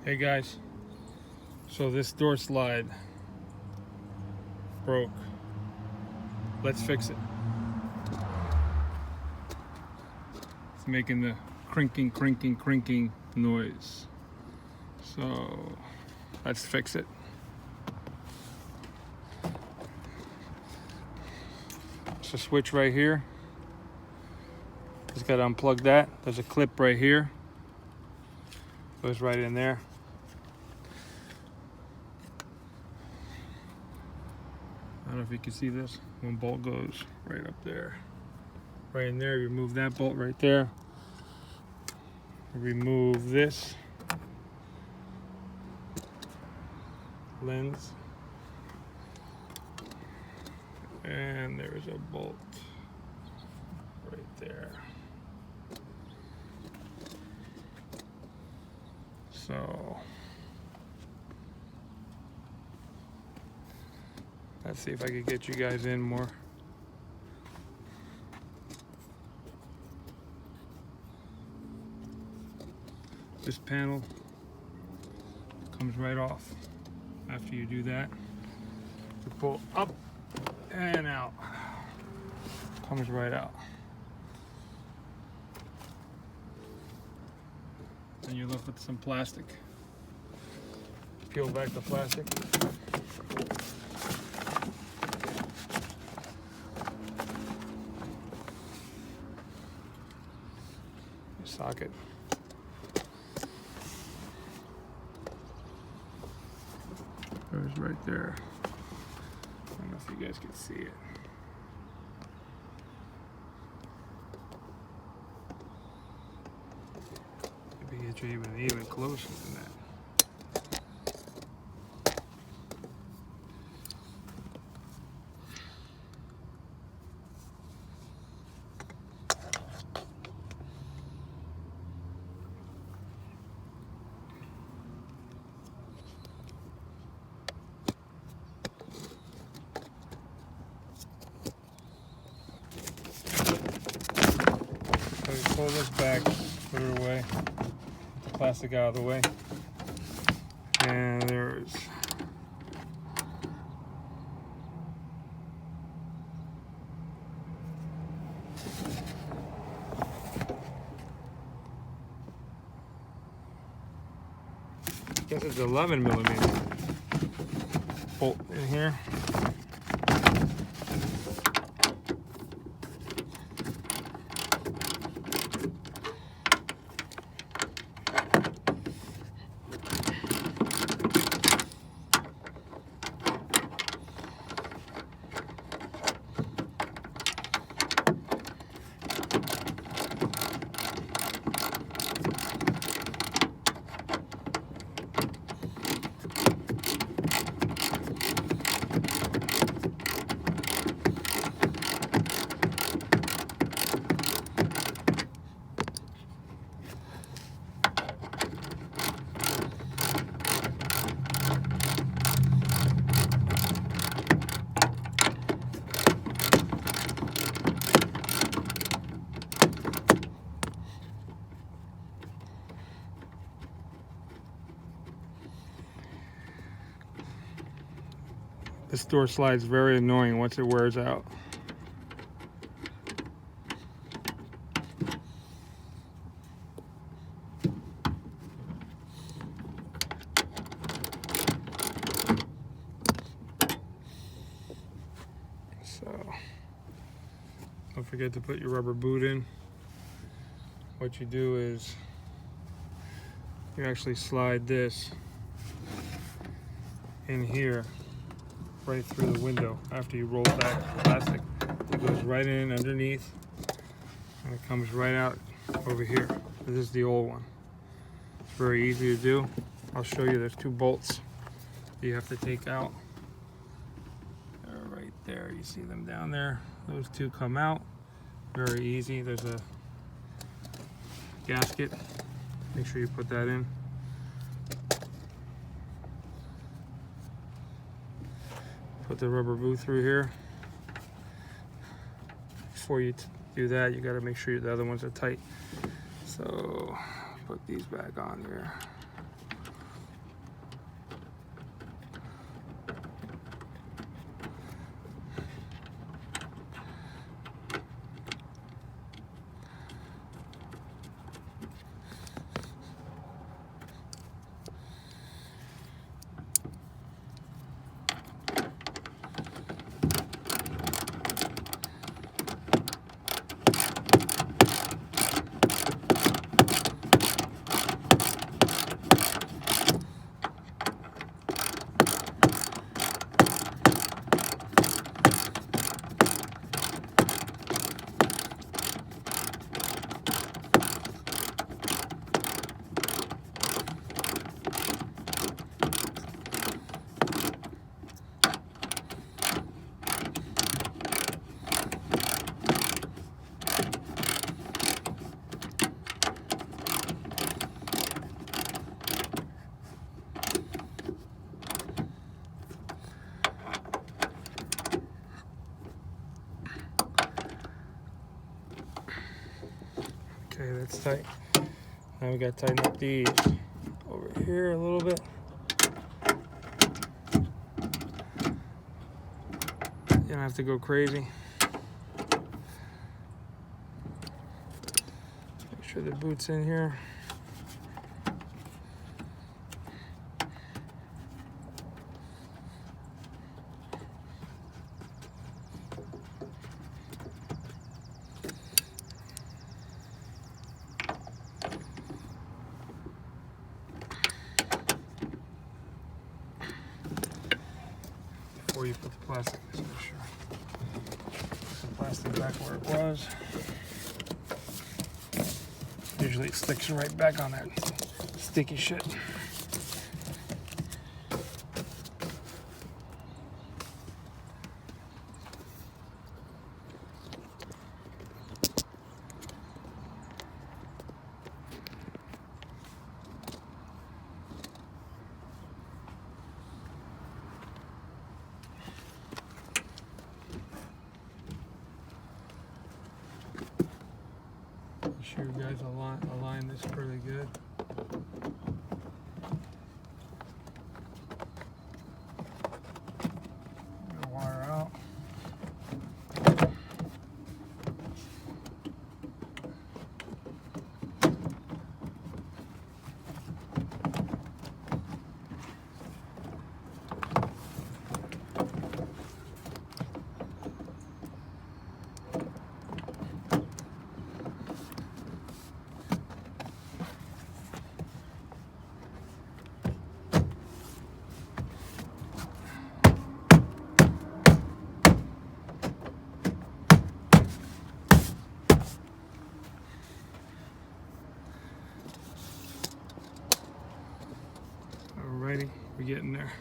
Hey guys, so this door slide broke. Let's fix it. It's making the crinking noise. So let's fix it. There's a switch right here. Just gotta unplug that. There's a clip right here. Goes right in there. I don't know if you can see this. One bolt goes right up there. Right in there, remove that bolt right there. Remove this lens. And there's a bolt right there. So let's see if I could get you guys in more. This panel comes right off. After you do that, you pull up and out. Comes right out. And you're left with some plastic. Peel back the plastic. Socket. There's right there. I don't know if you guys can see it. Maybe get you even closer than that. So you pull this back, put it away, get the plastic out of the way, and there's I guess it's 11mm bolt in here. This door slide's very annoying once it wears out. So don't forget to put your rubber boot in. What you do is you actually slide this in here right through the window. After you roll back the plastic, it goes right in underneath and it comes right out over here. This is the old one. It's very easy to do. I'll show you. There's two bolts you have to take out. They're right there. You see them down there. Those two come out. Very easy. There's a gasket. Make sure you put that in. Put the rubber boot through here. Before you do that, you got to make sure the other ones are tight. So put these back on here. Okay, that's tight. Now we got to tighten up these over here a little bit. You don't have to go crazy. Make sure the boot's in here. Before you put the plastic, just make sure. Put the plastic back where it was. Usually it sticks right back on that sticky shit. Make sure you guys align this pretty good. Wire out. Alrighty, we're getting there.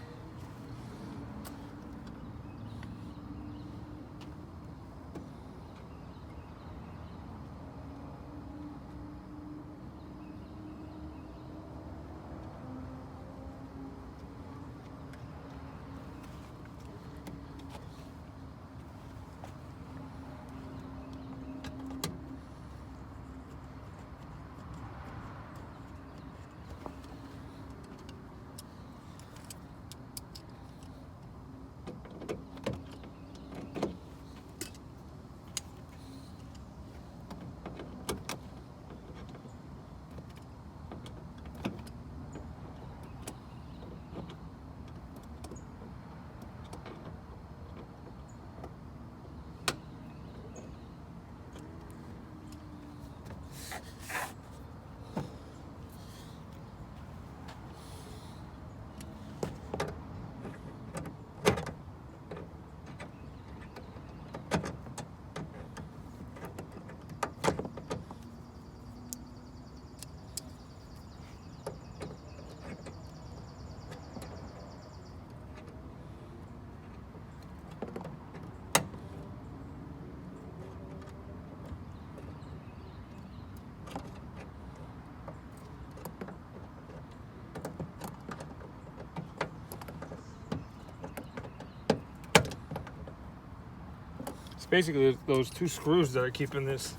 Basically those two screws that are keeping this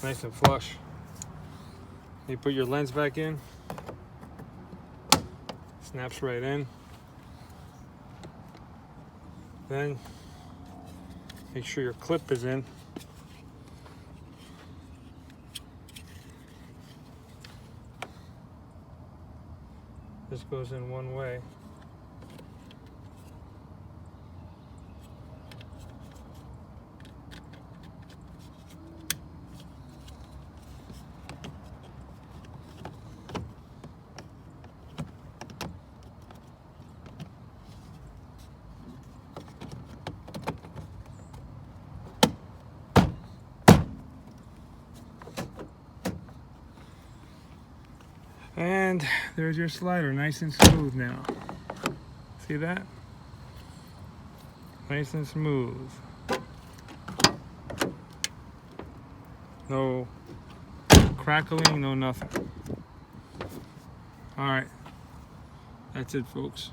nice and flush. You put your lens back in, snaps right in. Then make sure your clip is in. This goes in one way. And there's your slider, nice and smooth now. See that? Nice and smooth. No crackling, no nothing. All right, that's it, folks.